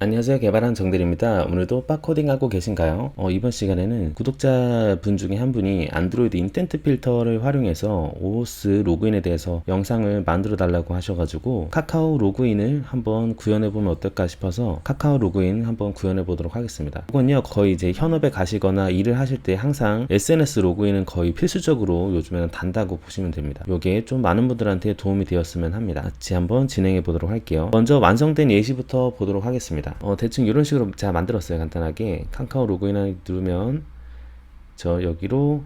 안녕하세요. 개발한 정대리입니다. 오늘도 빡코딩 하고 계신가요? 이번 시간에는 구독자분 중에 한 분이 안드로이드 인텐트 필터를 활용해서 오오스 로그인에 대해서 영상을 만들어 달라고 하셔가지고 카카오 로그인을 한번 구현해 보면 어떨까 싶어서 카카오 로그인 한번 구현해 보도록 하겠습니다. 이건요 거의 이제 현업에 가시거나 일을 하실 때 항상 SNS 로그인은 거의 필수적으로 요즘에는 단다고 보시면 됩니다. 요게 좀 많은 분들한테 도움이 되었으면 합니다. 같이 한번 진행해 보도록 할게요. 먼저 완성된 예시부터 보도록 하겠습니다. 대충 이런 식으로 제가 만들었어요. 간단하게 카카오 로그인을 누르면 저 여기로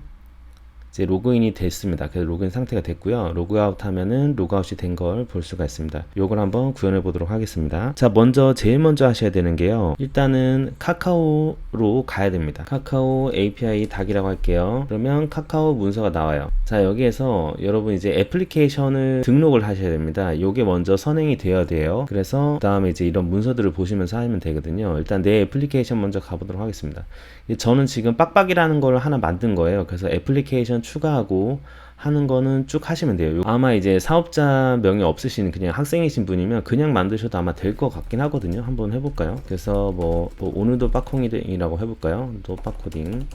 이제 로그인이 됐습니다. 그래서 로그인 상태가 됐고요. 로그아웃 하면은 로그아웃이 된 걸 볼 수가 있습니다. 요걸 한번 구현해 보도록 하겠습니다. 자, 제일 먼저 하셔야 되는 게요. 일단은 카카오로 가야 됩니다. 카카오 API 닭이라고 할게요. 그러면 카카오 문서가 나와요. 자, 여기에서 여러분 이제 애플리케이션을 등록을 하셔야 됩니다. 요게 먼저 선행이 되어야 돼요. 그래서 그 다음에 이제 이런 문서들을 보시면서 하면 되거든요. 일단 내 애플리케이션 먼저 가보도록 하겠습니다. 저는 지금 빡빡이라는 걸 하나 만든 거예요. 그래서 애플리케이션 추가하고 하는 거는 쭉 하시면 돼요. 아마 이제 사업자 명이 없으신 그냥 학생이신 분이면 그냥 만드셔도 아마 될 것 같긴 하거든요. 한번 해볼까요? 그래서 오늘도 빡코딩이라고 해볼까요? 또 빡코딩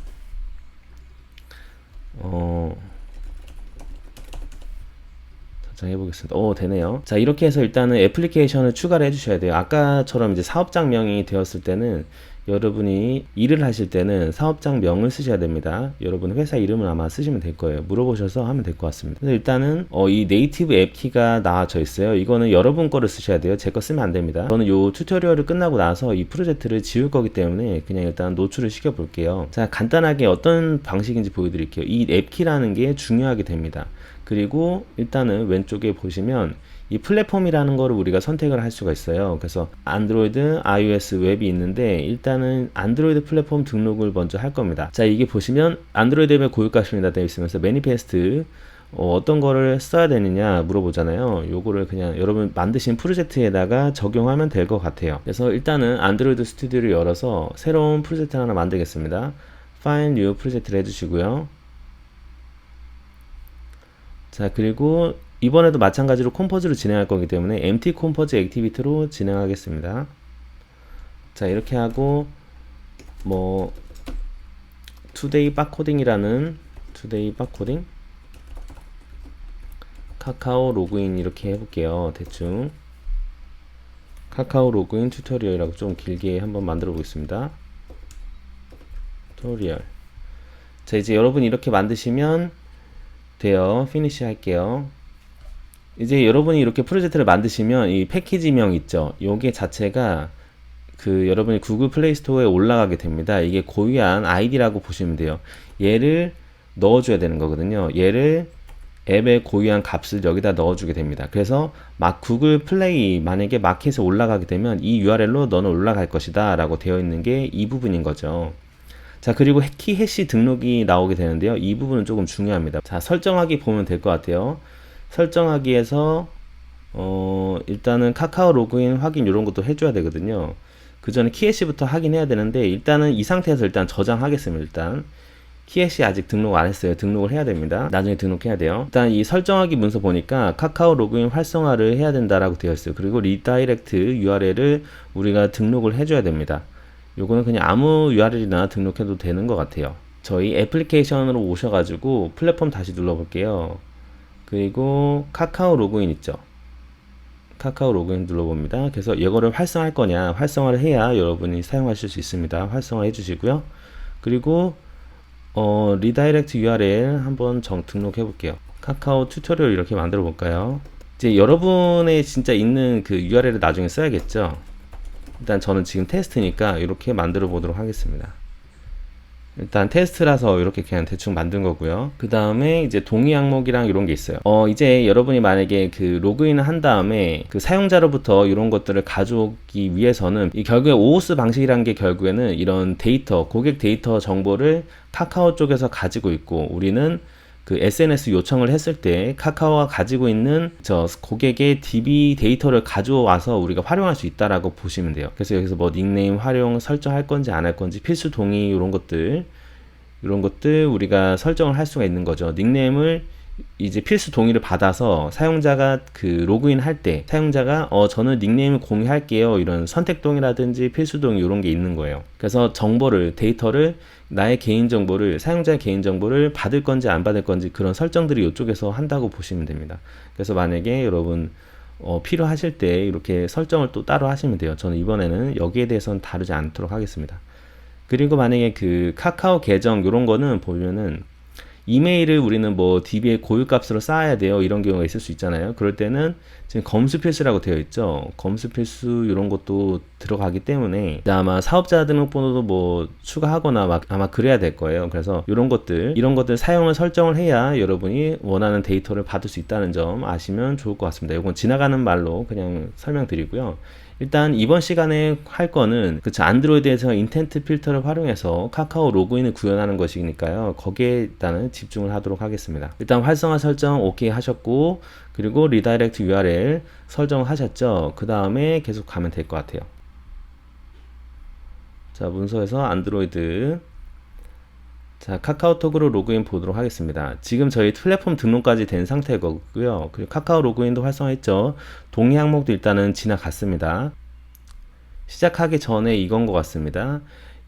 해보겠습니다. 되네요. 자, 이렇게 해서 일단은 애플리케이션을 추가를 해주셔야 돼요. 아까처럼 이제 사업장명이 되었을 때는 여러분이 일을 하실 때는 사업장명을 쓰셔야 됩니다. 여러분 회사 이름을 아마 쓰시면 될 거예요. 물어보셔서 하면 될 것 같습니다. 근데 일단은 이 네이티브 앱 키가 나와져 있어요. 이거는 여러분 거를 쓰셔야 돼요. 제 거 쓰면 안 됩니다. 저는 요 튜토리얼을 끝나고 나서 이 프로젝트를 지울 거기 때문에 그냥 일단 노출을 시켜 볼게요. 자, 간단하게 어떤 방식인지 보여드릴게요. 이 앱 키라는 게 중요하게 됩니다. 그리고 일단은 왼쪽에 보시면 이 플랫폼이라는 거를 우리가 선택을 할 수가 있어요. 그래서 안드로이드, iOS 웹이 있는데 일단은 안드로이드 플랫폼 등록을 먼저 할 겁니다. 자, 이게 보시면 안드로이드 앱의 고유값입니다 되어 있으면서 매니페스트 어떤 거를 써야 되느냐 물어보잖아요. 요거를 그냥 여러분 만드신 프로젝트에다가 적용하면 될 것 같아요. 그래서 일단은 안드로이드 스튜디오를 열어서 새로운 프로젝트 하나 만들겠습니다. Find New 프로젝트를 해주시고요. 자, 그리고 이번에도 마찬가지로 컴포즈로 진행할 거기 때문에 empty 컴포즈 액티비티로 진행하겠습니다. 자, 이렇게 하고 today 빡코딩이라는 today 빡코딩 카카오 로그인 이렇게 해볼게요. 대충 카카오 로그인 튜토리얼이라고 좀 길게 한번 만들어 보겠습니다. 튜토리얼. 자, 이제 여러분 이렇게 만드시면 돼요. 피니시 할게요. 이제 여러분이 이렇게 프로젝트를 만드시면 이 패키지명 있죠. 요게 자체가 여러분이 구글 플레이 스토어에 올라가게 됩니다. 이게 고유한 아이디라고 보시면 돼요. 얘를 넣어줘야 되는 거거든요. 얘를 앱의 고유한 값을 여기다 넣어주게 됩니다. 그래서 막 구글 플레이 만약에 마켓에 올라가게 되면 이 URL로 너는 올라갈 것이다 라고 되어 있는 게 이 부분인 거죠. 자, 그리고 키 해시 등록이 나오게 되는데요. 이 부분은 조금 중요합니다. 자, 설정하기 보면 될 것 같아요. 설정하기에서 일단은 카카오 로그인 확인 이런 것도 해줘야 되거든요. 그 전에 키해시부터 확인해야 되는데 일단은 이 상태에서 일단 저장하겠습니다. 일단 키해시 아직 등록 안 했어요. 등록을 해야 됩니다. 나중에 등록해야 돼요. 일단 이 설정하기 문서 보니까 카카오 로그인 활성화를 해야 된다라고 되어 있어요. 그리고 리다이렉트 URL을 우리가 등록을 해줘야 됩니다. 요거는 그냥 아무 URL이나 등록해도 되는 것 같아요. 저희 애플리케이션으로 오셔가지고 플랫폼 다시 눌러볼게요. 그리고 카카오 로그인 있죠. 카카오 로그인 눌러봅니다. 그래서 이거를 활성화할 거냐, 활성화를 해야 여러분이 사용하실 수 있습니다. 활성화 해주시고요. 그리고 리다이렉트 URL 한번 등록해 볼게요. 카카오 튜토리얼 이렇게 만들어 볼까요? 이제 여러분의 진짜 있는 그 URL을 나중에 써야겠죠. 일단 저는 지금 테스트니까 이렇게 만들어 보도록 하겠습니다. 일단 테스트라서 이렇게 그냥 대충 만든 거고요. 그 다음에 이제 동의 항목이랑 이런 게 있어요. 이제 여러분이 만약에 로그인을 한 다음에 사용자로부터 이런 것들을 가져오기 위해서는 결국에 오오스 방식이라는 게 결국에는 이런 고객 데이터 정보를 카카오 쪽에서 가지고 있고 우리는 SNS 요청을 했을 때 카카오가 가지고 있는 고객의 DB 데이터를 가져와서 우리가 활용할 수 있다라고 보시면 돼요. 그래서 여기서 닉네임 활용 설정할 건지 안 할 건지 필수 동의 이런 것들 우리가 설정을 할 수가 있는 거죠. 닉네임을 이제 필수 동의를 받아서 사용자가 그 로그인 할 때 사용자가 저는 닉네임을 공유할게요 이런 선택 동의라든지 필수 동의 이런 게 있는 거예요. 그래서 정보를 데이터를 나의 개인정보를 사용자의 개인정보를 받을 건지 안 받을 건지 그런 설정들이 이쪽에서 한다고 보시면 됩니다. 그래서 만약에 여러분 필요하실 때 이렇게 설정을 또 따로 하시면 돼요. 저는 이번에는 여기에 대해서는 다루지 않도록 하겠습니다. 그리고 만약에 그 카카오 계정 이런 거는 보면은 이메일을 우리는 뭐 DB의 고유값으로 쌓아야 돼요 이런 경우가 있을 수 있잖아요. 그럴 때는 지금 검수 필수라고 되어 있죠. 검수 필수 이런 것도 들어가기 때문에 아마 사업자 등록번호도 뭐 추가하거나 아마 그래야 될 거예요. 그래서 이런 것들 사용을 설정을 해야 여러분이 원하는 데이터를 받을 수 있다는 점 아시면 좋을 것 같습니다. 이건 지나가는 말로 그냥 설명드리고요. 일단 이번 시간에 할 거는 그쵸 안드로이드에서 인텐트 필터를 활용해서 카카오 로그인을 구현하는 것이니까요. 거기에 일단은 집중을 하도록 하겠습니다. 일단 활성화 설정 오케이 하셨고 그리고 리다이렉트 URL 설정하셨죠. 그 다음에 계속 가면 될 것 같아요. 자 문서에서 안드로이드 자 카카오톡으로 로그인 보도록 하겠습니다. 지금 저희 플랫폼 등록까지 된 상태고요. 그리고 카카오 로그인도 활성화했죠. 동의 항목도 일단은 지나갔습니다. 시작하기 전에 이건 것 같습니다.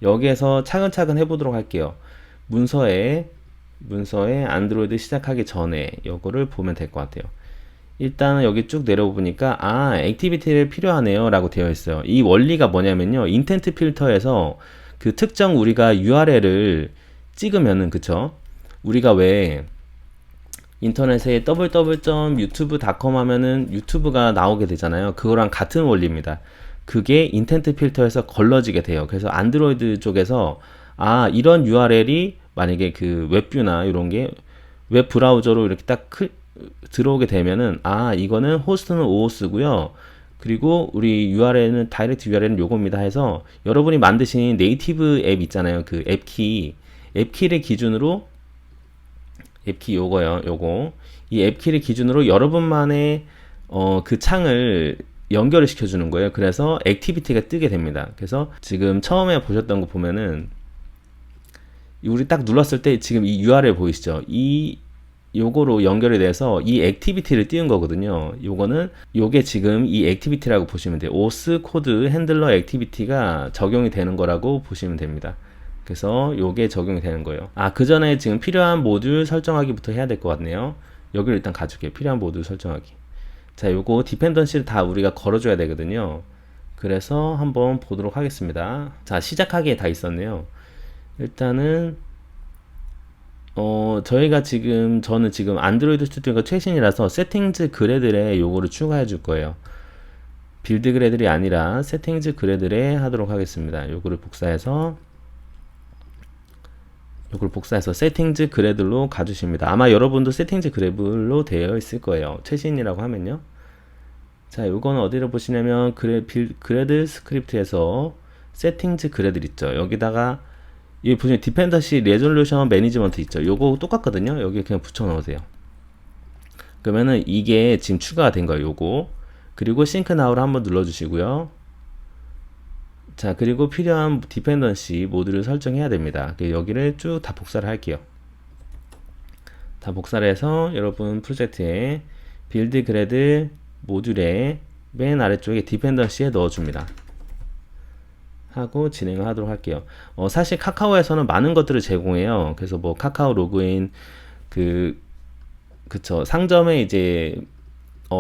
여기에서 차근차근 해보도록 할게요. 문서에 안드로이드 시작하기 전에 요거를 보면 될 것 같아요. 일단은 여기 쭉 내려보니까 액티비티를 필요하네요 라고 되어 있어요. 이 원리가 뭐냐면요, 인텐트 필터에서 그 특정 우리가 URL을 찍으면은 그쵸, 우리가 왜 인터넷에 www.youtube.com 하면은 유튜브가 나오게 되잖아요. 그거랑 같은 원리입니다. 그게 인텐트 필터에서 걸러지게 돼요. 그래서 안드로이드 쪽에서 이런 URL이 만약에 그 웹뷰나 이런 게 웹 브라우저로 이렇게 딱 들어오게 되면은 이거는 호스트는 OOS고요. 그리고 우리 URL은 다이렉트 URL은 요겁니다 해서 여러분이 만드신 네이티브 앱 있잖아요. 그 앱키를 기준으로 앱키 요거 이 앱키를 기준으로 여러분만의 그 창을 연결을 시켜주는 거예요. 그래서 액티비티가 뜨게 됩니다. 그래서 지금 처음에 보셨던 거 보면은 우리 딱 눌렀을 때 지금 이 URL 보이시죠? 요거로 연결이 돼서 이 액티비티를 띄운 거거든요. 요게 지금 이 액티비티라고 보시면 돼요. OS 코드 핸들러 액티비티가 적용이 되는 거라고 보시면 됩니다. 그래서 요게 적용이 되는 거예요. 그 전에 지금 필요한 모듈 설정하기부터 해야 될 것 같네요. 여기를 일단 가줄게요. 필요한 모듈 설정하기. 자, 요거 디펜던시를 다 우리가 걸어줘야 되거든요. 그래서 한번 보도록 하겠습니다. 자, 시작하기에 다 있었네요. 일단은 저는 지금 안드로이드 스튜디오가 최신이라서 세팅즈 그래들에 요거를 추가해 줄 거예요. 빌드 그래들이 아니라 세팅즈 그래들에 하도록 하겠습니다. 요거를 복사해서 세팅즈 그래들로 가주십니다. 아마 여러분도 세팅즈 그래들로 되어 있을 거예요. 최신이라고 하면요. 자, 요거는 어디를 보시냐면 그래드 스크립트에서 세팅즈 그래들 있죠. 여기다가 여기 보시면 디펜던시 레졸루션 매니지먼트 있죠. 요거 똑같거든요. 여기 그냥 붙여 넣으세요. 그러면은 이게 지금 추가가 된 거예요. 요거. 그리고 싱크 나우를 한번 눌러 주시고요. 자, 그리고 필요한 디펜던시 모듈을 설정해야 됩니다. 여기를 쭉 다 복사를 할게요. 다 복사를 해서 여러분 프로젝트에 빌드 그래드 모듈에 맨 아래쪽에 디펜던시에 넣어줍니다. 하고 진행을 하도록 할게요. 사실 카카오에서는 많은 것들을 제공해요. 그래서 뭐 카카오 로그인 그쵸, 상점에 이제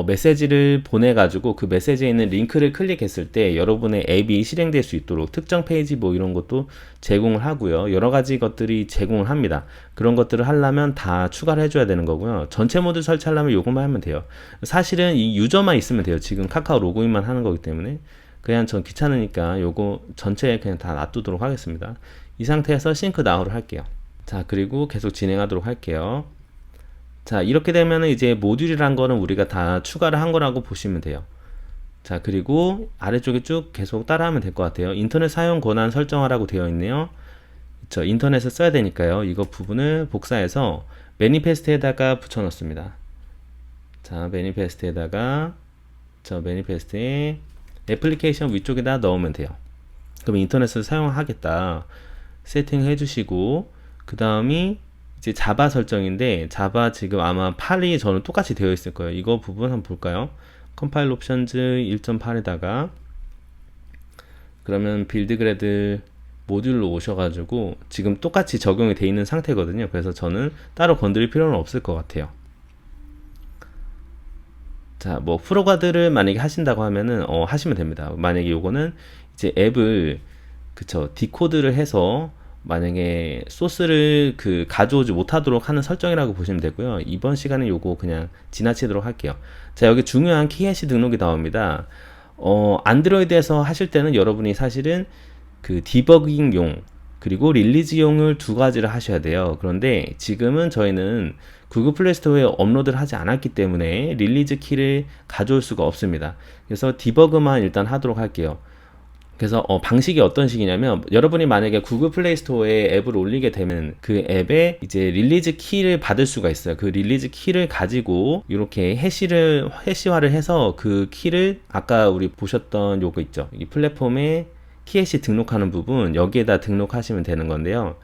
메시지를 보내가지고 그 메시지에 있는 링크를 클릭했을 때 여러분의 앱이 실행될 수 있도록 특정 페이지 뭐 이런 것도 제공을 하고요. 여러 가지 것들이 제공을 합니다. 그런 것들을 하려면 다 추가를 해줘야 되는 거고요. 전체 모드 설치하려면 요것만 하면 돼요. 사실은 이 유저만 있으면 돼요. 지금 카카오 로그인만 하는 거기 때문에 그냥 전 귀찮으니까 요거 전체에 그냥 다 놔두도록 하겠습니다. 이 상태에서 싱크 나우를 할게요. 자, 그리고 계속 진행하도록 할게요. 자, 이렇게 되면은 이제 모듈이란 거는 우리가 다 추가를 한 거라고 보시면 돼요. 자, 그리고 아래쪽에 쭉 계속 따라하면 될 것 같아요. 인터넷 사용 권한 설정하라고 되어 있네요. 그쵸, 인터넷을 써야 되니까요. 이거 부분을 복사해서 매니페스트에다가 붙여 넣습니다. 자, 매니페스트에 애플리케이션 위쪽에다 넣으면 돼요. 그럼 인터넷을 사용하겠다 세팅해 주시고 그 다음이 이제 자바 설정인데 자바 지금 아마 8이 저는 똑같이 되어 있을 거예요. 이거 부분 한번 볼까요? 컴파일 옵션즈 1.8에다가 그러면 빌드 그래드 모듈로 오셔가지고 지금 똑같이 적용이 돼 있는 상태거든요. 그래서 저는 따로 건드릴 필요는 없을 것 같아요. 자, 뭐 프로가드를 만약에 하신다고 하면은 하시면 됩니다. 만약에 요거는 이제 앱을 그쵸 디코드를 해서 만약에 소스를 가져오지 못하도록 하는 설정이라고 보시면 되고요. 이번 시간에 요거 그냥 지나치도록 할게요. 자, 여기 중요한 키해시 등록이 나옵니다. 안드로이드에서 하실 때는 여러분이 사실은 디버깅용 그리고 릴리즈용을 두 가지를 하셔야 돼요. 그런데 지금은 저희는 구글 플레이 스토어에 업로드를 하지 않았기 때문에 릴리즈 키를 가져올 수가 없습니다. 그래서 디버그만 일단 하도록 할게요. 그래서 방식이 어떤 식이냐면 여러분이 만약에 구글 플레이 스토어에 앱을 올리게 되면 그 앱에 이제 릴리즈 키를 받을 수가 있어요. 그 릴리즈 키를 가지고 이렇게 해시화를 해서 그 키를 아까 우리 보셨던 요거 있죠. 이 플랫폼에 키해시 등록하는 부분 여기에다 등록하시면 되는 건데요.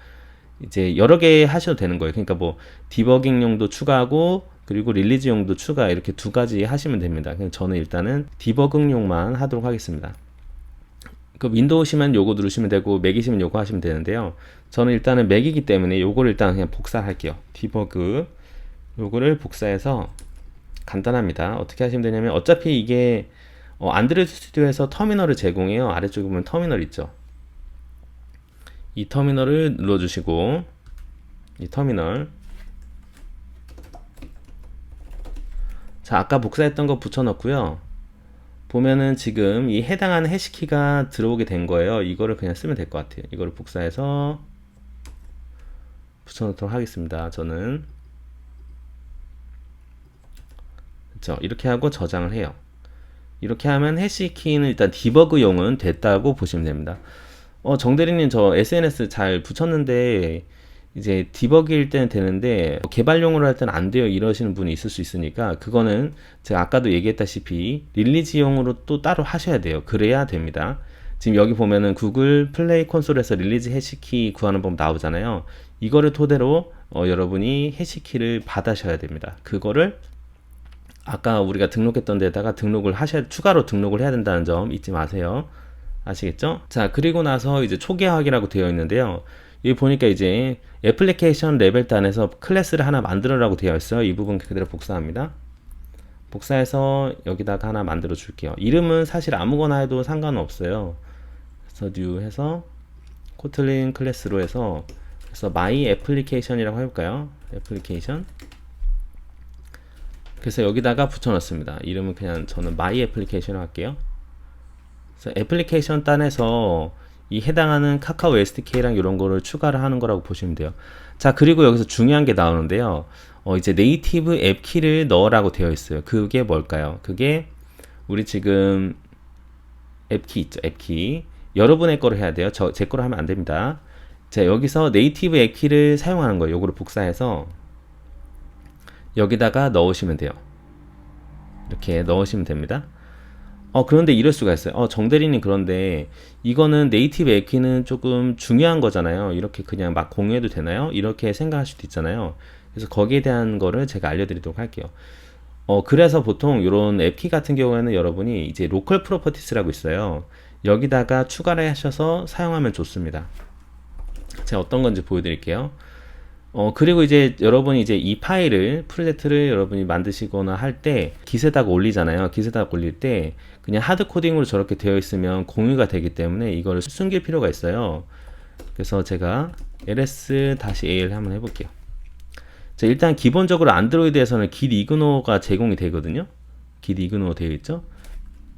이제 여러 개 하셔도 되는 거예요. 그러니까 뭐 디버깅용도 추가하고 그리고 릴리즈용도 추가 이렇게 두 가지 하시면 됩니다. 그냥 저는 일단은 디버깅용만 하도록 하겠습니다. 그 윈도우시면 요거 누르시면 되고 맥이시면 요거 하시면 되는데요. 저는 일단은 맥이기 때문에 요거를 일단 그냥 복사할게요. 디버그 요거를 복사해서 간단합니다. 어떻게 하시면 되냐면 어차피 이게 안드로이드 스튜디오에서 터미널을 제공해요. 아래쪽에 보면 터미널 있죠. 이 터미널을 눌러주시고 이 터미널 자 아까 복사했던 거 붙여넣고요. 보면은 지금 이 해당하는 해시키가 들어오게 된 거예요. 이거를 그냥 쓰면 될 것 같아요. 이거를 복사해서 붙여넣도록 하겠습니다. 저는 그렇죠. 이렇게 하고 저장을 해요. 이렇게 하면 해시키는 일단 디버그용은 됐다고 보시면 됩니다. 정대리님 저 SNS 잘 붙였는데 이제 디버그일 때는 되는데 개발용으로 할 때는 안 돼요 이러시는 분이 있을 수 있으니까 그거는 제가 아까도 얘기했다시피 릴리즈용으로 또 따로 하셔야 돼요. 그래야 됩니다. 지금 여기 보면은 구글 플레이 콘솔에서 릴리즈 해시키 구하는 법 나오잖아요. 이거를 토대로 여러분이 해시키를 받으셔야 됩니다. 그거를 아까 우리가 등록했던 데다가 추가로 등록을 해야 된다는 점 잊지 마세요. 아시겠죠? 자, 그리고 나서 이제 초기화하기라고 되어 있는데요. 여기 보니까 이제 애플리케이션 레벨 단에서 클래스를 하나 만들어라고 되어 있어요. 이 부분 그대로 복사합니다. 복사해서 여기다가 하나 만들어 줄게요. 이름은 사실 아무거나 해도 상관은 없어요. 그래서 new 해서 코틀린 클래스로 해서 그래서 my application이라고 해볼까요? 애플리케이션. 그래서 여기다가 붙여놨습니다. 이름은 그냥 저는 my application으로 할게요. 그래서 애플리케이션 단에서 이 해당하는 카카오 SDK랑 이런 거를 추가를 하는 거라고 보시면 돼요. 자, 그리고 여기서 중요한 게 나오는데요. 이제 네이티브 앱 키를 넣으라고 되어 있어요. 그게 뭘까요? 그게 우리 지금 앱키 있죠. 앱키. 여러분의 거를 해야 돼요. 제 거로 하면 안 됩니다. 자, 여기서 네이티브 앱 키를 사용하는 거예요. 요거를 복사해서 여기다가 넣으시면 돼요. 이렇게 넣으시면 됩니다. 그런데 이럴 수가 있어요. 정대리님 그런데 이거는 네이티브 앱키는 조금 중요한 거잖아요. 이렇게 그냥 막 공유해도 되나요? 이렇게 생각할 수도 있잖아요. 그래서 거기에 대한 거를 제가 알려드리도록 할게요. 그래서 보통 이런 앱키 같은 경우에는 여러분이 이제 로컬 프로퍼티스라고 있어요. 여기다가 추가를 하셔서 사용하면 좋습니다. 제가 어떤 건지 보여드릴게요. 그리고 이제 여러분이 이제 이 파일을 프로젝트를 여러분이 만드시거나 할 때 깃에다가 올리잖아요. 깃에다가 올릴 때 그냥 하드 코딩으로 저렇게 되어 있으면 공유가 되기 때문에 이거를 숨길 필요가 있어요. 그래서 제가 ls-al 한번 해볼게요. 자, 일단 기본적으로 안드로이드에서는 git ignore 제공이 되거든요. git ignore 되어 있죠.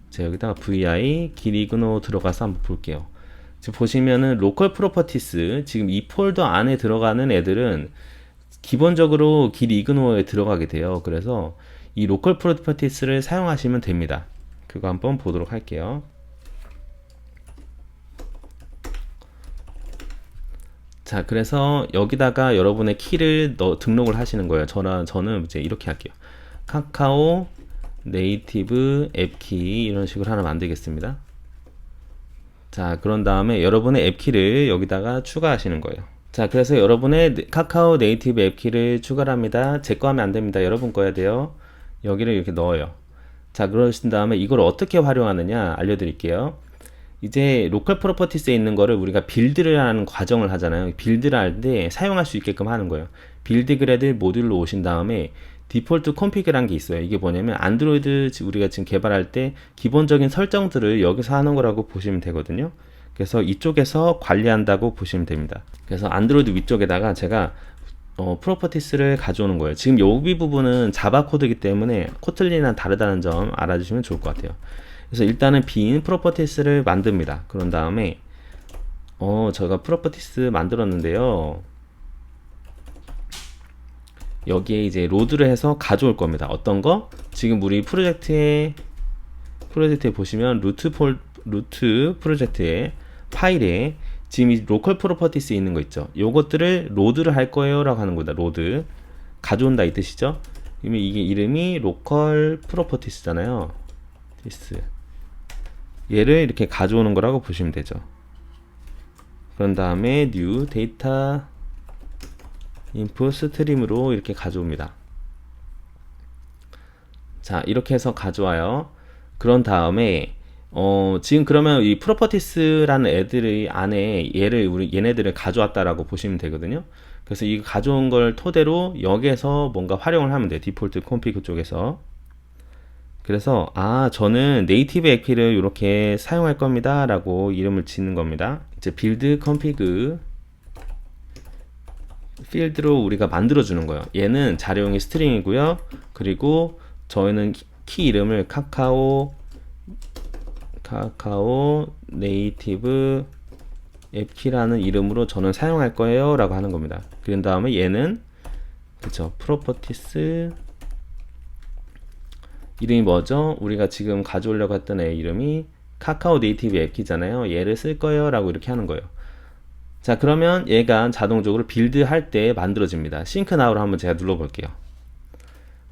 자, 여기다가 vi git ignore 들어가서 한번 볼게요. 지금 보시면은 로컬 프로퍼티스 지금 이 폴더 안에 들어가는 애들은 기본적으로 git ignore에 들어가게 돼요. 그래서 이 로컬 프로퍼티스를 사용하시면 됩니다. 그거 한번 보도록 할게요. 자, 그래서 여기다가 여러분의 키를 등록을 하시는 거예요. 저는 이제 이렇게 할게요. 카카오 네이티브 앱키 이런 식으로 하나 만들겠습니다. 자, 그런 다음에 여러분의 앱키를 여기다가 추가하시는 거예요. 자, 그래서 여러분의 카카오 네이티브 앱 키를 추가를 합니다. 제 거 하면 안 됩니다. 여러분 거 해야 돼요. 여기를 이렇게 넣어요. 자, 그러신 다음에 이걸 어떻게 활용하느냐 알려드릴게요. 이제 로컬 프로퍼티스에 있는 거를 우리가 빌드를 하는 과정을 하잖아요. 빌드를 할 때 사용할 수 있게끔 하는 거예요. 빌드 그래드 모듈로 오신 다음에 디폴트 콘피그라는 게 있어요. 이게 뭐냐면 안드로이드 우리가 지금 개발할 때 기본적인 설정들을 여기서 하는 거라고 보시면 되거든요. 그래서 이쪽에서 관리한다고 보시면 됩니다. 그래서 안드로이드 위쪽에다가 제가 프로퍼티스를 가져오는 거예요. 지금 여기 부분은 자바 코드이기 때문에 코틀린이랑 다르다는 점 알아주시면 좋을 것 같아요. 그래서 일단은 빈 프로퍼티스를 만듭니다. 그런 다음에 제가 프로퍼티스 만들었는데요. 여기에 이제 로드를 해서 가져올 겁니다. 어떤 거? 지금 우리 프로젝트에 보시면 루트 프로젝트에 파일에 지금 이 로컬 프로퍼티스 있는 거 있죠. 요것들을 로드를 할 거예요 라고 하는 겁니다. 로드 가져온다 이 뜻이죠. 그러면 이게 이름이 로컬 프로퍼티스잖아요. 디스 얘를 이렇게 가져오는 거라고 보시면 되죠. 그런 다음에 new 데이터 인풋 스트림으로 이렇게 가져옵니다. 자, 이렇게 해서 가져와요. 그런 다음에 지금 그러면 이 프로퍼티스라는 애들이 안에 얘네들을 가져왔다라고 보시면 되거든요. 그래서 이 가져온 걸 토대로 여기에서 뭔가 활용을 하면 돼요. 디폴트 콘피그 쪽에서. 그래서 저는 네이티브 앱키를 이렇게 사용할 겁니다 라고 이름을 짓는 겁니다. 이제 빌드 콘피그 필드로 우리가 만들어 주는 거예요. 얘는 자료용이 스트링이고요. 그리고 저희는 키 이름을 카카오 네이티브 앱키라는 이름으로 저는 사용할 거예요 라고 하는 겁니다. 그런 다음에 얘는 그쵸 프로퍼티스 이름이 뭐죠? 우리가 지금 가져오려고 했던 애 이름이 카카오 네이티브 앱키잖아요. 얘를 쓸 거예요 라고 이렇게 하는 거예요. 자, 그러면 얘가 자동적으로 빌드 할 때 만들어집니다. 싱크 나우를 한번 제가 눌러 볼게요.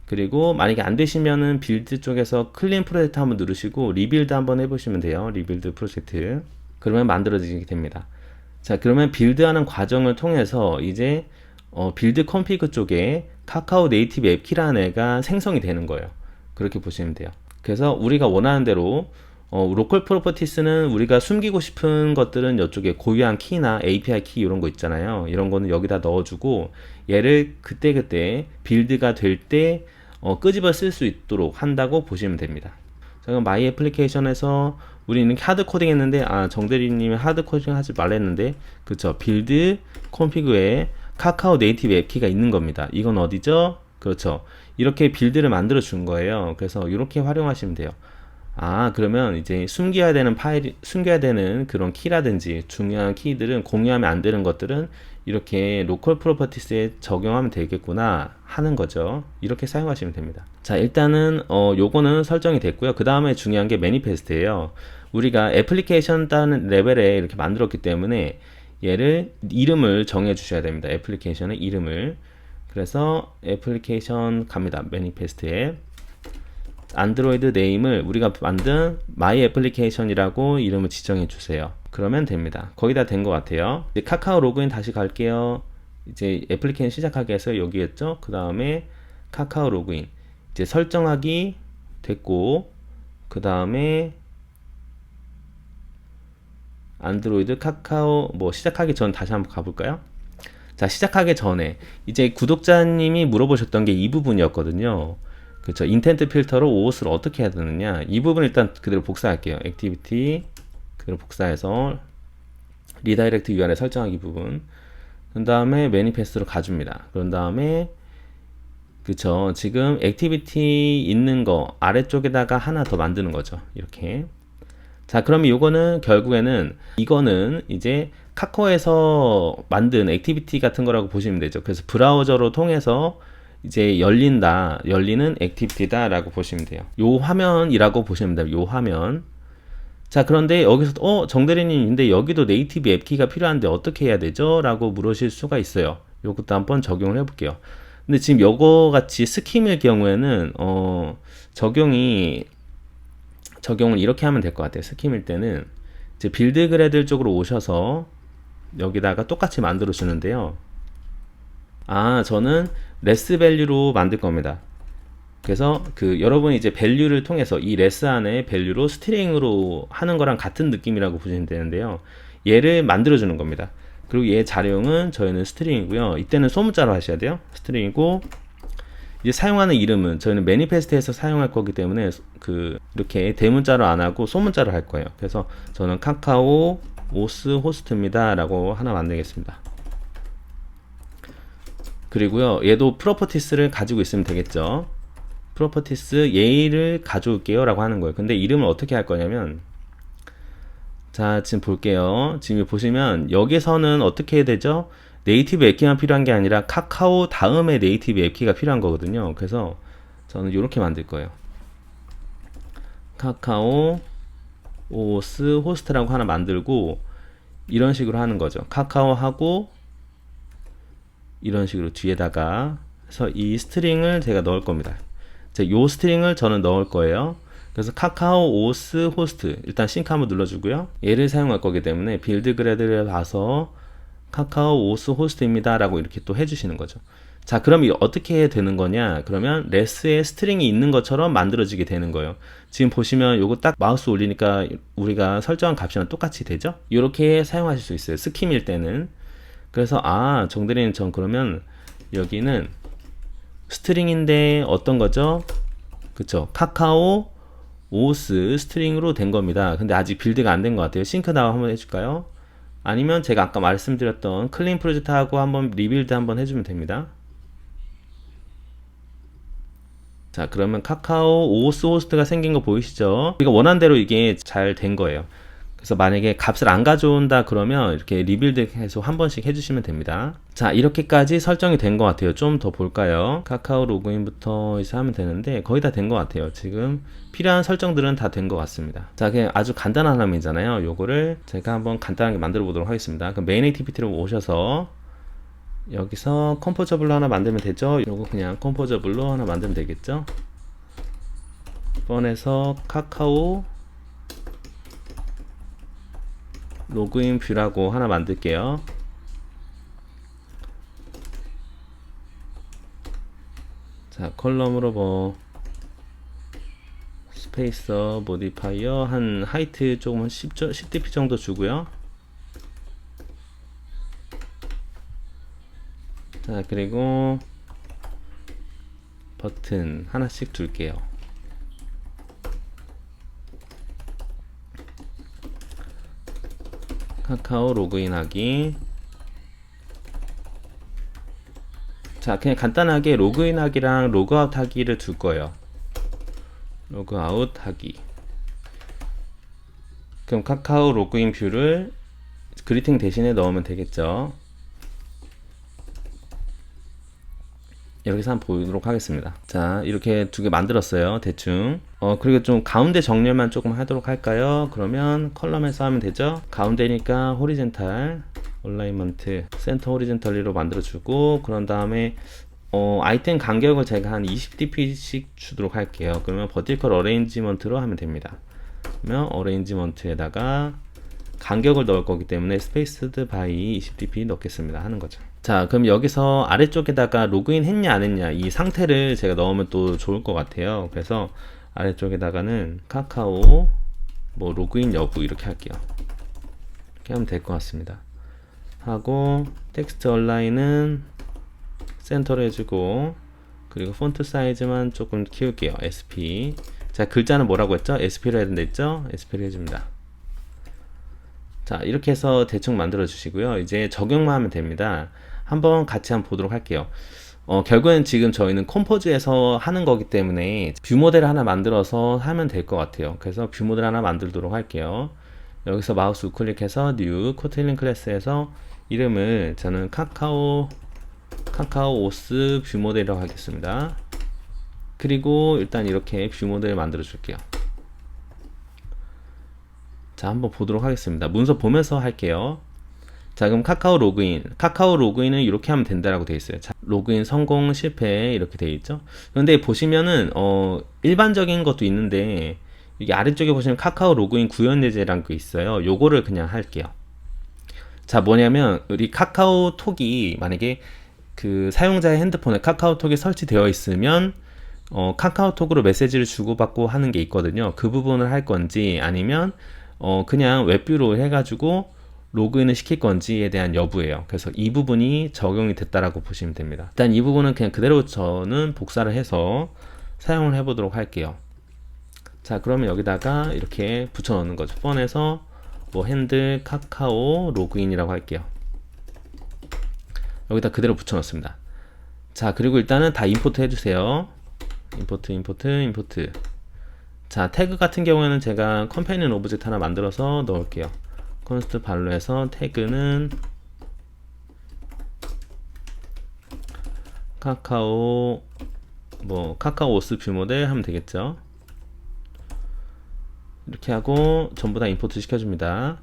그리고 만약에 안 되시면은 빌드 쪽에서 클린 프로젝트 한번 누르시고 리빌드 한번 해보시면 돼요. 리빌드 프로젝트. 그러면 만들어지게 됩니다. 자, 그러면 빌드하는 과정을 통해서 이제 빌드 컴피그 쪽에 카카오 네이티브 앱키라는 애가 생성이 되는 거예요. 그렇게 보시면 돼요. 그래서 우리가 원하는 대로 로컬 프로퍼티스는 우리가 숨기고 싶은 것들은 이쪽에 고유한 키나 API 키 이런 거 있잖아요. 이런 거는 여기다 넣어주고 얘를 그때그때 빌드가 될 때 끄집어 쓸 수 있도록 한다고 보시면 됩니다. 자, 그럼 마이 애플리케이션에서 우리는 하드 코딩 했는데 정대리님이 하드 코딩 하지 말랬는데 그쵸 빌드 콘피그에 카카오 네이티브 앱키가 있는 겁니다. 이건 어디죠? 그렇죠. 이렇게 빌드를 만들어 준 거예요. 그래서 이렇게 활용하시면 돼요. 그러면 이제 숨겨야 되는 그런 키라든지 중요한 키들은 공유하면 안 되는 것들은 이렇게 로컬 프로퍼티스에 적용하면 되겠구나 하는 거죠. 이렇게 사용하시면 됩니다. 자, 일단은 요거는 설정이 됐고요. 그 다음에 중요한 게 매니페스트예요. 우리가 애플리케이션 따는 레벨에 이렇게 만들었기 때문에 얘를 이름을 정해 주셔야 됩니다. 애플리케이션의 이름을. 그래서 애플리케이션 갑니다. 매니페스트에 안드로이드 네임을 우리가 만든 마이 애플리케이션이라고 이름을 지정해 주세요. 그러면 됩니다. 거의 다 된 것 같아요. 이제 카카오 로그인 다시 갈게요. 이제 애플리케이션 시작하기 위해서 여기였죠. 그 다음에 카카오 로그인 이제 설정하기 됐고 그 다음에 안드로이드 카카오 시작하기 전 다시 한번 가볼까요? 자, 시작하기 전에 이제 구독자님이 물어보셨던 게 이 부분이었거든요. 그렇죠. 인텐트 필터로 OAuth를 어떻게 해야 되느냐. 이 부분 일단 그대로 복사할게요. 액티비티 그대로 복사해서 리다이렉트 URL 설정하기 부분. 그 다음에 매니페스트로 가줍니다. 그런 다음에 그쵸. 지금 액티비티 있는 거 아래쪽에다가 하나 더 만드는 거죠. 이렇게. 자, 그러면 요거는 결국에는 이거는 이제 카카오에서 만든 액티비티 같은 거라고 보시면 되죠. 그래서 브라우저로 통해서 이제 열리는 액티비티다 라고 보시면 돼요. 요 화면이라고 보시면 돼요. 요 화면. 자, 그런데 여기서 정대리님 근데 여기도 네이티브 앱키가 필요한데 어떻게 해야 되죠? 라고 물으실 수가 있어요. 요것도 한번 적용을 해볼게요. 근데 지금 요거 같이 스킴일 경우에는 적용을 이렇게 하면 될 것 같아요. 스킴일 때는 이제 빌드 그래들 쪽으로 오셔서 여기다가 똑같이 만들어 주는데요. 저는 레스 밸류로 만들 겁니다. 그래서 여러분이 이제 밸류를 통해서 이 레스 안에 밸류로 스트링으로 하는 거랑 같은 느낌이라고 보시면 되는데요. 얘를 만들어 주는 겁니다. 그리고 얘 자료용은 저희는 스트링이고요. 이때는 소문자로 하셔야 돼요. 스트링이고, 이제 사용하는 이름은 저희는 매니페스트에서 사용할 거기 때문에 이렇게 대문자로 안 하고 소문자로 할 거예요. 그래서 저는 카카오 오스 호스트입니다 라고 하나 만들겠습니다. 그리고요, 얘도 프로퍼티스를 가지고 있으면 되겠죠. 프로퍼티스 얘를 가져올게요 라고 하는 거예요. 근데 이름을 어떻게 할 거냐면, 자, 지금 볼게요. 지금 보시면 여기서는 어떻게 해야 되죠? 네이티브 앱키만 필요한 게 아니라 카카오 다음에 네이티브 앱키가 필요한 거거든요. 그래서 저는 이렇게 만들 거예요. 카카오 오스 호스트라고 하나 만들고, 이런 식으로 하는 거죠. 카카오하고 이런 식으로 뒤에다가 해서 이 스트링을 제가 넣을 겁니다. 요 스트링을 저는 넣을 거예요. 그래서 카카오 오스 호스트, 일단 싱크 한번 눌러주고요. 얘를 사용할 거기 때문에 빌드 그래드를 봐서 카카오 오스 호스트입니다 라고 이렇게 또 해주시는 거죠. 자, 그럼 이 어떻게 되는 거냐? 그러면 레스에 스트링이 있는 것처럼 만들어지게 되는 거예요. 지금 보시면 요거 딱 마우스 올리니까 우리가 설정한 값이랑 똑같이 되죠? 이렇게 사용하실 수 있어요. 스킴일 때는. 그래서 정대리님, 전 그러면 여기는 스트링인데 어떤 거죠? 그쵸? 카카오 오스 스트링으로 된 겁니다. 근데 아직 빌드가 안 된 것 같아요. 싱크 다운 한번 해줄까요? 아니면 제가 아까 말씀드렸던 클린 프로젝트하고 한번 리빌드 한번 해주면 됩니다. 자, 그러면 카카오 오스 호스트가 생긴 거 보이시죠? 우리가 원하는 대로 이게 잘 된 거예요. 그래서 만약에 값을 안 가져온다 그러면 이렇게 리빌드 해서 한 번씩 해주시면 됩니다. 자, 이렇게까지 설정이 된 것 같아요. 좀 더 볼까요? 카카오 로그인부터 이제 하면 되는데 거의 다 된 것 같아요. 지금 필요한 설정들은 다 된 것 같습니다. 자, 그냥 아주 간단한 화면이잖아요. 요거를 제가 한번 간단하게 만들어 보도록 하겠습니다. 그럼 메인 액티비티로 오셔서 여기서 컴포저블로 하나 만들면 되죠. 요거 그냥 컴포저블로 하나 만들면 되겠죠. 번에서 카카오 로그인 뷰라고 하나 만들게요. 자, 컬럼으로 스페이서 모디파이어 한 하이트 조금 10dp 정도 주고요. 자, 그리고 버튼 하나씩 둘게요. 카카오 로그인 하기. 자, 그냥 간단하게 로그인 하기랑 로그아웃 하기를 둘 거예요. 로그아웃 하기. 그럼 카카오 로그인 뷰를 그리팅 대신에 넣으면 되겠죠. 이렇게 해서 한번 보도록 하겠습니다. 자, 이렇게 두 개 만들었어요. 대충. 그리고 좀 가운데 정렬만 조금 하도록 할까요? 그러면 컬럼에서 하면 되죠. 가운데니까 호리젠탈 얼라이먼트 센터 호리젠탈리로 만들어주고, 그런 다음에 아이템 간격을 제가 한 20dp씩 주도록 할게요. 그러면 버티컬 어레인지먼트로 하면 됩니다. 그러면 어레인지먼트에다가 간격을 넣을 거기 때문에 스페이스드 바이 20dp 넣겠습니다 하는 거죠. 자, 그럼 여기서 아래쪽에다가 로그인 했냐 안 했냐 이 상태를 제가 넣으면 또 좋을 것 같아요. 그래서 아래쪽에다가는 카카오 로그인 여부 이렇게 할게요. 이렇게 하면 될 것 같습니다. 하고 텍스트 얼라인은 센터로 해주고, 그리고 폰트 사이즈만 조금 키울게요. SP. 자, 글자는 뭐라고 했죠? SP로 해야 된다 했죠? SP로 해줍니다. 자, 이렇게 해서 대충 만들어 주시고요. 이제 적용만 하면 됩니다. 한번 같이 한번 보도록 할게요. 결국엔 지금 저희는 컴포즈에서 하는 거기 때문에 뷰 모델을 하나 만들어서 하면 될 것 같아요. 그래서 뷰 모델 하나 만들도록 할게요. 여기서 마우스 우클릭해서 뉴 코틀린 클래스에서 이름을 저는 카카오 오스 뷰 모델이라고 하겠습니다. 그리고 일단 이렇게 뷰 모델을 만들어 줄게요. 자, 한번 보도록 하겠습니다. 문서 보면서 할게요. 자, 그럼 카카오 로그인은 이렇게 하면 된다라고 되어 있어요. 자, 로그인 성공 실패 이렇게 되어 있죠. 그런데 보시면은 일반적인 것도 있는데, 이게 아래쪽에 보시면 카카오 로그인 구현 예제라는 게 있어요. 요거를 그냥 할게요. 자, 뭐냐면 우리 카카오톡이 만약에 그 사용자의 핸드폰에 카카오톡이 설치되어 있으면 카카오톡으로 메시지를 주고받고 하는 게 있거든요. 그 부분을 할 건지 아니면 그냥 웹뷰로 해가지고 로그인을 시킬 건지에 대한 여부예요. 그래서 이 부분이 적용이 됐다라고 보시면 됩니다. 일단 이 부분은 그냥 그대로 저는 복사를 해서 사용을 해보도록 할게요. 자, 그러면 여기다가 이렇게 붙여 넣는 거죠. 폰에서 뭐 핸들 카카오 로그인이라고 할게요. 여기다 그대로 붙여 넣습니다. 자, 그리고 일단은 다 임포트 해주세요. 임포트. 자, 태그 같은 경우에는 제가 컴패니언 오브젝트 하나 만들어서 넣을게요. 컨스트 발로에서 태그는 카카오 오스 뷰 모델 하면 되겠죠. 이렇게 하고 전부 다 임포트 시켜줍니다.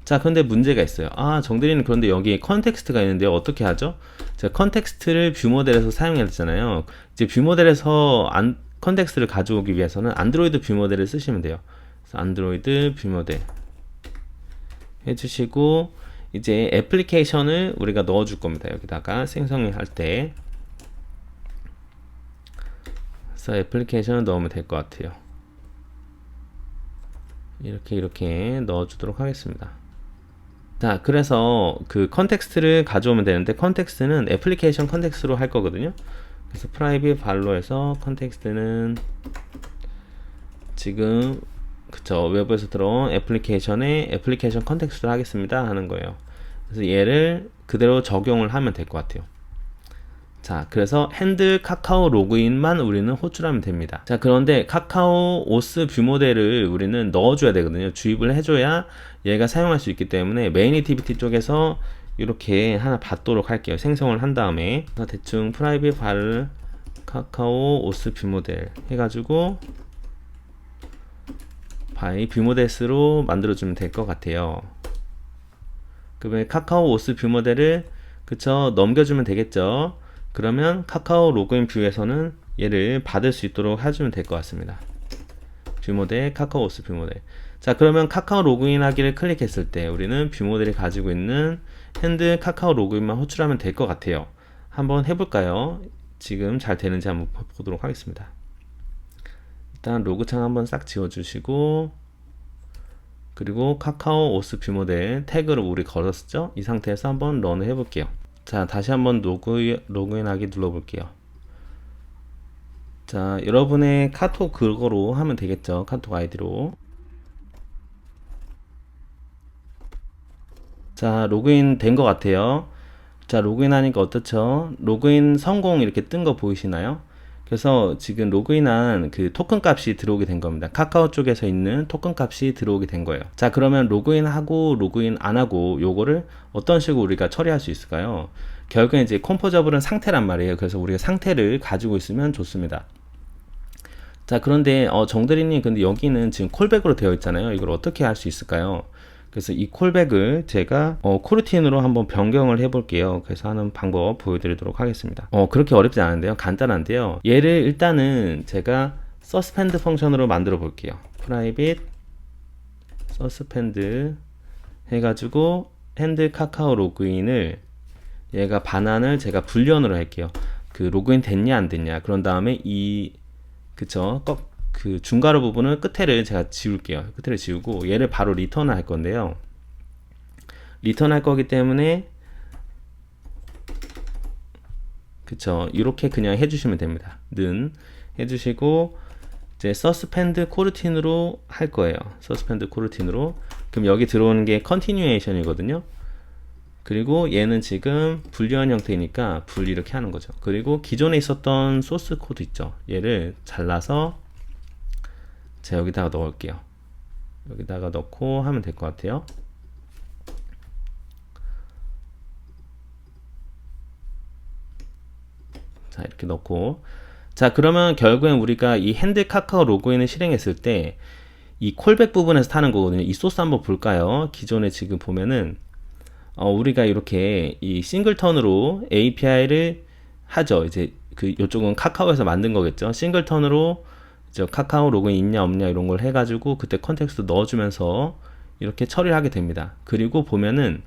자, 그런데 문제가 있어요. 아, 정대리는 그런데 여기에 컨텍스트가 있는데 어떻게 하죠? 제가 컨텍스트를 뷰 모델에서 사용해야 되잖아요. 이제 뷰 모델에서 컨텍스트를 가져오기 위해서는 안드로이드 뷰 모델을 쓰시면 돼요. 그래서 안드로이드 뷰 모델 해주시고 이제 애플리케이션을 우리가 넣어줄 겁니다. 여기다가 생성할 때 그래서 애플리케이션을 넣으면 될 것 같아요. 이렇게 넣어주도록 하겠습니다. 자, 그래서 그 컨텍스트를 가져오면 되는데 컨텍스트는 애플리케이션 컨텍스트로 할 거거든요. 그래서 프라이빗 발로에서 컨텍스트는 지금 그쵸, 웹에서 들어온 애플리케이션에 애플리케이션 컨텍스트를 하겠습니다 하는 거예요. 그래서 얘를 그대로 적용을 하면 될 것 같아요. 자, 그래서 핸들 카카오 로그인만 우리는 호출하면 됩니다. 자, 그런데 카카오 오스 뷰 모델을 우리는 넣어줘야 되거든요. 주입을 해줘야 얘가 사용할 수 있기 때문에 메인 액티비티 쪽에서 이렇게 하나 받도록 할게요. 생성을 한 다음에 대충 프라이빗 발 카카오 오스 뷰 모델 해가지고 바이 뷰 모델스로 만들어주면 될 것 같아요. 그러면 카카오 오스 뷰 모델을 그쵸 넘겨주면 되겠죠. 그러면 카카오 로그인 뷰에서는 얘를 받을 수 있도록 해주면 될 것 같습니다. 뷰 모델 카카오 오스 뷰 모델. 자, 그러면 카카오 로그인 하기를 클릭했을 때 우리는 뷰 모델이 가지고 있는 핸드 카카오 로그인만 호출하면 될 것 같아요. 한번 해볼까요? 지금 잘 되는지 한번 보도록 하겠습니다. 일단 로그창 한번 싹 지워주시고 그리고 카카오 오스 뷰 모델 태그를 우리 걸었죠? 이 상태에서 한번 런을 해볼게요. 자, 다시 한번 로그인하기 눌러볼게요. 자, 여러분의 카톡 그거로 하면 되겠죠? 카톡 아이디로. 자, 로그인 된 것 같아요. 자, 로그인 하니까 어떻죠? 로그인 성공 이렇게 뜬 거 보이시나요? 그래서 지금 로그인한 그 토큰 값이 들어오게 된 겁니다. 카카오 쪽에서 있는 토큰 값이 들어오게 된 거예요. 자, 그러면 로그인하고 로그인 안 하고 요거를 어떤 식으로 우리가 처리할 수 있을까요? 결국엔 이제 컴포저블은 상태란 말이에요. 그래서 우리가 상태를 가지고 있으면 좋습니다. 자, 그런데 정대리님 근데 여기는 지금 콜백으로 되어 있잖아요. 이걸 어떻게 할 수 있을까요? 그래서 이 콜백을 제가 코르틴으로 한번 변경을 해볼게요. 그래서 하는 방법 보여드리도록 하겠습니다. 그렇게 어렵지 않은데요. 간단한데요. 얘를 일단은 제가 서스펜드 펑션으로 만들어 볼게요. 프라이빗 서스펜드 해가지고 핸들 카카오 로그인을 얘가 반환을 제가 불리언으로 할게요. 그 로그인 됐냐 안 됐냐. 그런 다음에 그쵸, 그 중괄호 부분은 끝에를 제가 지울게요. 끝에를 지우고 얘를 바로 리턴을 할 건데요. 리턴 할 거기 때문에 그쵸, 이렇게 그냥 해주시면 됩니다. 는 해주시고 이제 서스펜드 코르틴으로 할 거예요. 서스펜드 코르틴으로. 그럼 여기 들어오는 게 컨티뉴에이션이거든요. 그리고 얘는 지금 불리언 형태니까 분리 이렇게 하는 거죠. 그리고 기존에 있었던 소스 코드 있죠. 얘를 잘라서 제가 여기다가 넣을게요. 여기다가 넣고 하면 될 것 같아요. 자, 이렇게 넣고 자, 그러면 결국엔 우리가 이 핸들 카카오 로그인을 실행했을 때 이 콜백 부분에서 타는 거거든요. 이 소스 한번 볼까요? 기존에 지금 보면은 우리가 이렇게 이 싱글턴으로 API를 하죠. 이제 그 요쪽은 카카오에서 만든 거겠죠. 싱글턴으로 저 카카오 로그인 있냐 없냐 이런 걸 해가지고 그때 컨텍스트 넣어주면서 이렇게 처리를 하게 됩니다. 그리고 보면은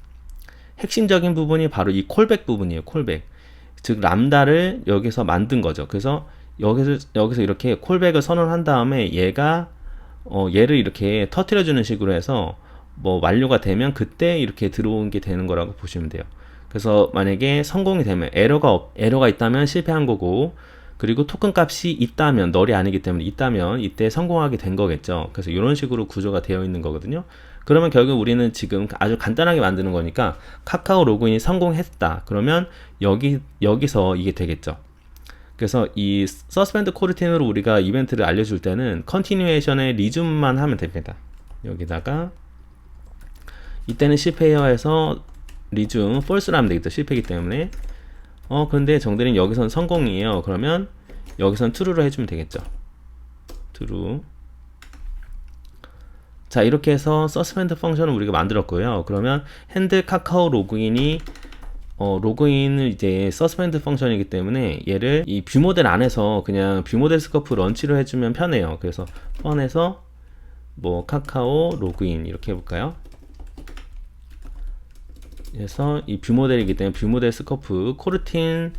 핵심적인 부분이 바로 이 콜백 부분이에요. 콜백. 즉 람다를 여기서 만든 거죠. 그래서 여기서 이렇게 콜백을 선언한 다음에 얘가 얘를 이렇게 터뜨려 주는 식으로 해서 뭐 완료가 되면 그때 이렇게 들어온 게 되는 거라고 보시면 돼요. 그래서 만약에 성공이 되면 에러가 있다면 실패한 거고, 그리고 토큰 값이 있다면, 널이 아니기 때문에 있다면 이때 성공하게 된 거겠죠. 그래서 이런 식으로 구조가 되어 있는 거거든요. 그러면 결국 우리는 지금 아주 간단하게 만드는 거니까 카카오 로그인이 성공했다. 그러면 여기서 이게 되겠죠. 그래서 이 서스펜드 코르틴으로 우리가 이벤트를 알려줄 때는 컨티뉴에이션의 리즘만 하면 됩니다. 여기다가 이때는 실패해야 해서 리즘 false로 하면 되겠죠. 실패이기 때문에. 근데 정대리는 여기선 성공이에요. 그러면 여기선 true로 해주면 되겠죠. true. 자, 이렇게 해서 서스펜드 펑션을 우리가 만들었고요. 그러면 핸들 카카오 로그인이 로그인을 이제 서스펜드 펑션이기 때문에 얘를 이 뷰 모델 안에서 그냥 뷰 모델 스코프 런치로 해주면 편해요. 그래서 펀에서 뭐 카카오 로그인 이렇게 해볼까요? 그래서 이 뷰 모델이기 때문에 뷰 모델 스코프 코르틴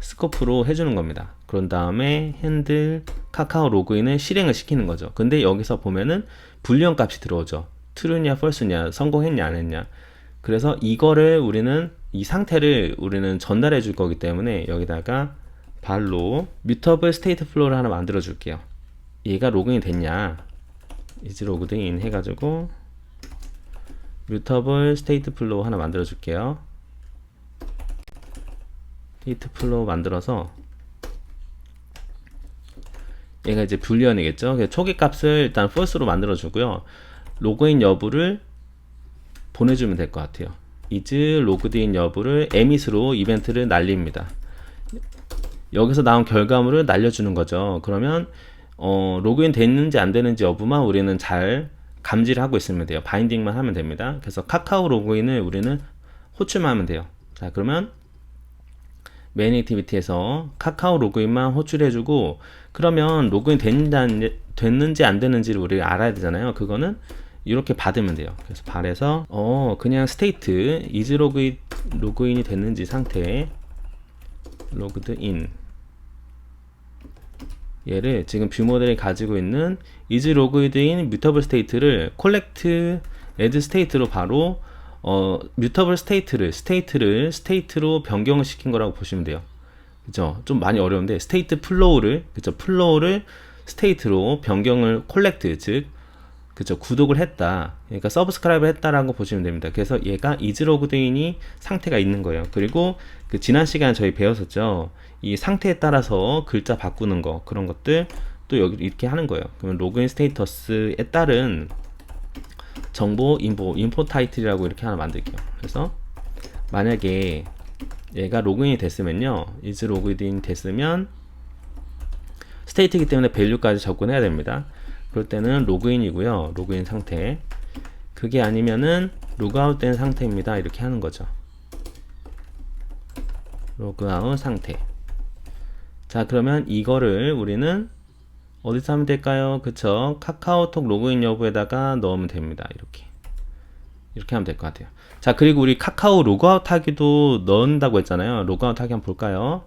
스코프로 해주는 겁니다. 그런 다음에 핸들 카카오 로그인을 실행을 시키는 거죠. 근데 여기서 보면은 불리언 값이 들어오죠. true냐 false냐, 성공했냐 안 했냐. 그래서 이거를 우리는 이 상태를 우리는 전달해 줄 거기 때문에 여기다가 발로 뮤터블 스테이트 플로우를 하나 만들어 줄게요. 얘가 로그인이 됐냐, is logged in 해가지고 뮤터블 스테이트 플로우 하나 만들어 줄게요. 스테이트 플로우 만들어서 얘가 이제 불리언이겠죠. 초기 값을 일단 false로 만들어 주고요. 로그인 여부를 보내주면 될 것 같아요. is logged in 여부를 emit으로 이벤트를 날립니다. 여기서 나온 결과물을 날려주는 거죠. 그러면 로그인 됐는지 안 되는지 여부만 우리는 잘 감지를 하고 있으면 돼요. 바인딩만 하면 됩니다. 그래서 카카오 로그인을 우리는 호출만 하면 돼요. 자, 그러면 메인 액티비티에서 카카오 로그인만 호출해주고, 그러면 로그인 됐는지 안 됐는지를 우리가 알아야 되잖아요. 그거는 이렇게 받으면 돼요. 그래서 발에서 그냥 스테이트 is 로그인이 됐는지 상태 logged in, 얘를 지금 뷰 모델이 가지고 있는 is logged in mutable state를 collect add state로 바로 mutable state로 변경을 시킨 거라고 보시면 돼요. 그죠? 좀 많이 어려운데 state flow를, 그죠? flow를 state로 변경을 collect, 즉 그죠? 구독을 했다. 그러니까 서브스크라이브를 했다라고 보시면 됩니다. 그래서 얘가 is logged in이 상태가 있는 거예요. 그리고 그 지난 시간에 저희 배웠었죠. 이 상태에 따라서 글자 바꾸는 거, 그런 것들 또 여기 이렇게 하는 거예요. 그러면 로그인 스테이터스에 따른 정보 인포 타이틀이라고 이렇게 하나 만들게요. 그래서 만약에 얘가 로그인이 됐으면요, is logged in 됐으면 스테이트이기 때문에 밸류까지 접근해야 됩니다. 그럴 때는 로그인이고요. 로그인 상태. 그게 아니면은 로그아웃 된 상태입니다. 이렇게 하는 거죠. 로그아웃 상태. 자, 그러면 이거를 우리는 어디서 하면 될까요? 그쵸? 카카오톡 로그인 여부에다가 넣으면 됩니다. 이렇게 하면 될 것 같아요. 자, 그리고 우리 카카오 로그아웃 하기도 넣는다고 했잖아요. 로그아웃 하기 한번 볼까요?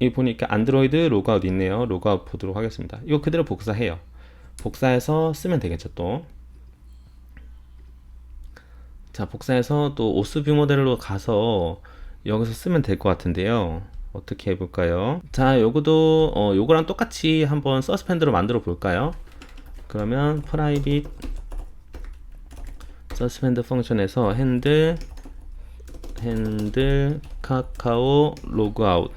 여기 보니까 안드로이드 로그아웃 있네요. 로그아웃 보도록 하겠습니다. 이거 그대로 복사해요. 복사해서 쓰면 되겠죠, 또. 자, 복사해서 또 오스 뷰 모델로 가서 여기서 쓰면 될 것 같은데요. 어떻게 해볼까요? 자, 요거도 요거랑 똑같이 한번 서스펜드로 만들어 볼까요? 그러면 private 서스펜드 펑션에서 핸들 카카오 로그아웃,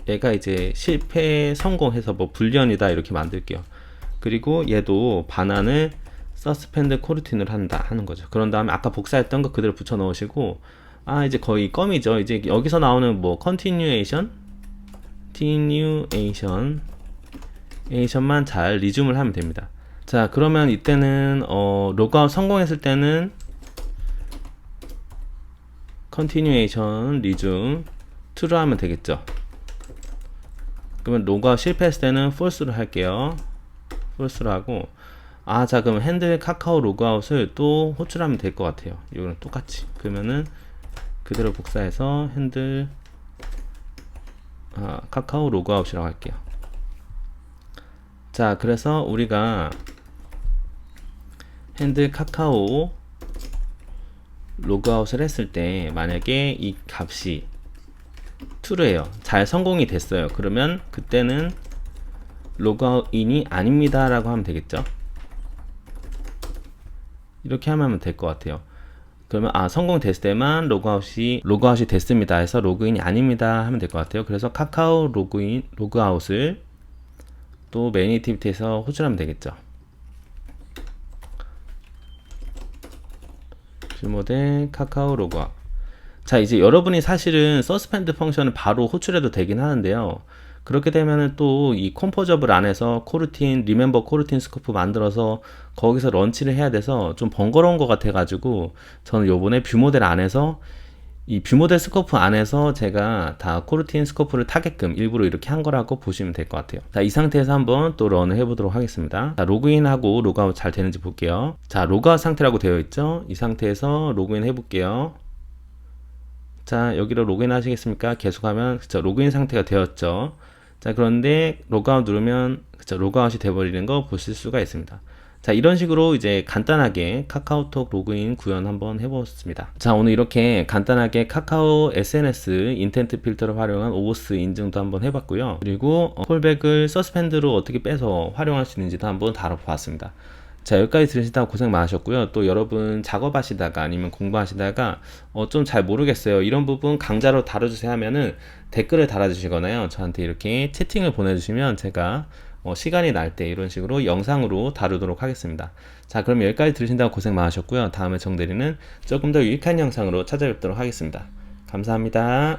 얘가 이제 실패 성공해서 뭐 불리언이다 이렇게 만들게요. 그리고 얘도 반환을 서스펜드 코르틴을 한다 하는 거죠. 그런 다음에 아까 복사했던 거 그대로 붙여 넣으시고, 이제 거의 껌이죠. 이제 여기서 나오는 뭐 continuation만 잘 리즘을 하면 됩니다. 자, 그러면 이때는 로그아웃 성공했을 때는 continuation 리즘 true로 하면 되겠죠. 그러면 로그아웃 실패했을 때는 false로 할게요. false로 하고, 자, 그럼 핸들 카카오 로그아웃을 또 호출하면 될 것 같아요. 이거는 똑같이. 그러면은 그대로 복사해서 핸들 카카오 로그아웃이라고 할게요. 자, 그래서 우리가 핸들 카카오 로그아웃을 했을 때 만약에 이 값이 true예요. 잘 성공이 됐어요. 그러면 그때는 로그아웃인이 아닙니다 라고 하면 되겠죠. 이렇게 하면 될 것 같아요. 그러면 성공됐을 때만 로그아웃이 됐습니다 해서 로그인이 아닙니다 하면 될 것 같아요. 그래서 카카오 로그아웃을 또 메인 액티비티에서 호출하면 되겠죠. 뷰모델 카카오 로그아웃. 자, 이제 여러분이 사실은 서스펜드 펑션을 바로 호출해도 되긴 하는데요. 그렇게 되면은 또 이 컴포저블 안에서 코르틴, 리멤버 코르틴 스코프 만들어서 거기서 런치를 해야 돼서 좀 번거로운 것 같아 가지고 저는 요번에 뷰모델 안에서 이 뷰모델 스코프 안에서 제가 다 코르틴 스코프를 타게끔 일부러 이렇게 한 거라고 보시면 될 것 같아요. 자, 이 상태에서 한번 또 런을 해보도록 하겠습니다. 자, 로그인하고 로그아웃 잘 되는지 볼게요. 자, 로그아웃 상태라고 되어 있죠. 이 상태에서 로그인 해볼게요. 자, 여기로 로그인 하시겠습니까? 계속하면 그쵸, 로그인 상태가 되었죠. 자, 그런데 로그아웃 누르면 그쵸, 로그아웃이 돼버리는 거 보실 수가 있습니다. 자, 이런 식으로 이제 간단하게 카카오톡 로그인 구현 한번 해보았습니다. 자, 오늘 이렇게 간단하게 카카오 SNS 인텐트 필터를 활용한 오버스 인증도 한번 해봤고요. 그리고 콜백을 서스펜드로 어떻게 빼서 활용할 수 있는지도 한번 다뤄보았습니다. 자, 여기까지 들으시다가 고생 많으셨고요. 또 여러분 작업하시다가 아니면 공부하시다가 좀 잘 모르겠어요, 이런 부분 강좌로 다뤄주세요 하면은 댓글을 달아주시거나요, 저한테 이렇게 채팅을 보내주시면 제가 시간이 날 때 이런 식으로 영상으로 다루도록 하겠습니다. 자, 그럼 여기까지 들으신다고 고생 많으셨고요. 다음에 정대리는 조금 더 유익한 영상으로 찾아뵙도록 하겠습니다. 감사합니다.